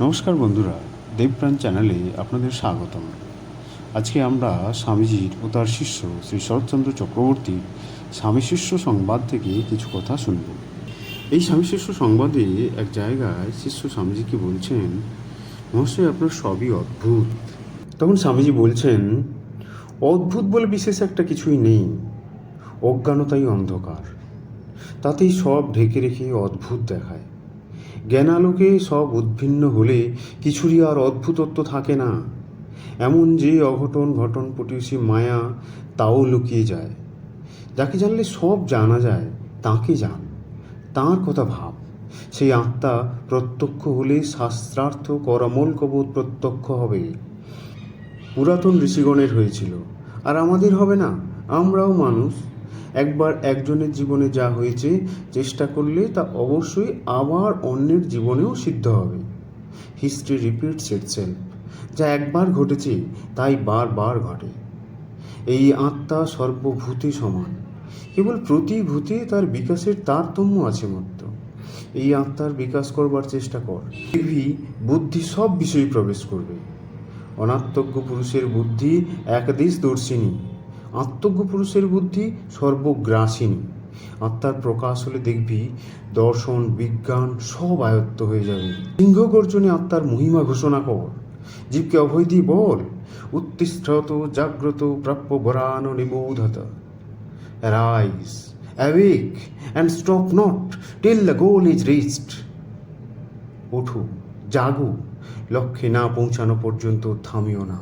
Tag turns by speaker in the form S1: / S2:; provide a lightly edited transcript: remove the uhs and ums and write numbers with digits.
S1: নমস্কার বন্ধুরা, দেবপ্রাণ চ্যানেলে আপনাদের স্বাগতম। আজকে আমরা স্বামীজির ও তার শিষ্য শ্রী শরৎচন্দ্র চক্রবর্তীর স্বামী শিষ্য সংবাদ থেকে কিছু কথা শুনব। এই স্বামী শিষ্য সংবাদে এক জায়গায় শিষ্য স্বামীজিকে বলছেন, মহাশয় আপনার সবই অদ্ভুত। তখন স্বামীজি বলছেন, অদ্ভুত বলে বিশেষ একটা কিছুই নেই, অজ্ঞানতাই অন্ধকার, তাতেই সব ঢেকে রেখে অদ্ভুত দেখায়। জ্ঞানালোকে সব উদ্ভিন্ন হলে কিছুরই আর অদ্ভুতত্ব থাকে না। এমন যে অঘটন ঘটন পটিউসি মায়া, তাও লুকিয়ে যায়। যাকে জানলে সব জানা যায়, তাকে জান, তাঁর কথা ভাব। সেই আত্মা প্রত্যক্ষ হলে শাস্ত্রার্থ করমল কবোধ প্রত্যক্ষ হবে। পুরাতন ঋষিগণের হয়েছিল, আর আমাদের হবে না? আমরাও মানুষ। একবার একজনের জীবনে যা হয়েছে, চেষ্টা করলে তা অবশ্যই আবার অন্যের জীবনেও সিদ্ধ হবে। History repeats itself. যা একবার ঘটেছে তাই বারবার ঘটে। এই আত্মা সর্বভূতে সমান, কেবল প্রতিভূতে তার বিকাশের তারতম্য আছে মাত্র। এই আত্মার বিকাশ করবার চেষ্টা কর, দেখবি বুদ্ধি সব বিষয়ে প্রবেশ করবে। অনাত্মজ্ঞ পুরুষের বুদ্ধি একদেশদর্শিনী, আত্মজ্ঞ পুরুষের বুদ্ধি সর্বগ্রাসিনী। আত্মার প্রকাশ হলে দেখবি দর্শন বিজ্ঞান সব আয়ত্ত হয়ে যাবে। সিংহ গর্জনে আত্মার মহিমা ঘোষণা কর, জীবকে অভয় দিয়ে বল, উত্তিষ্ঠত জাগ্রত প্রাপ্য বরান নিবোধত। Rise, awake and stop not till the goal is reached. ওঠো, জাগো, লক্ষ্যে না পৌঁছানো পর্যন্ত থামিও না।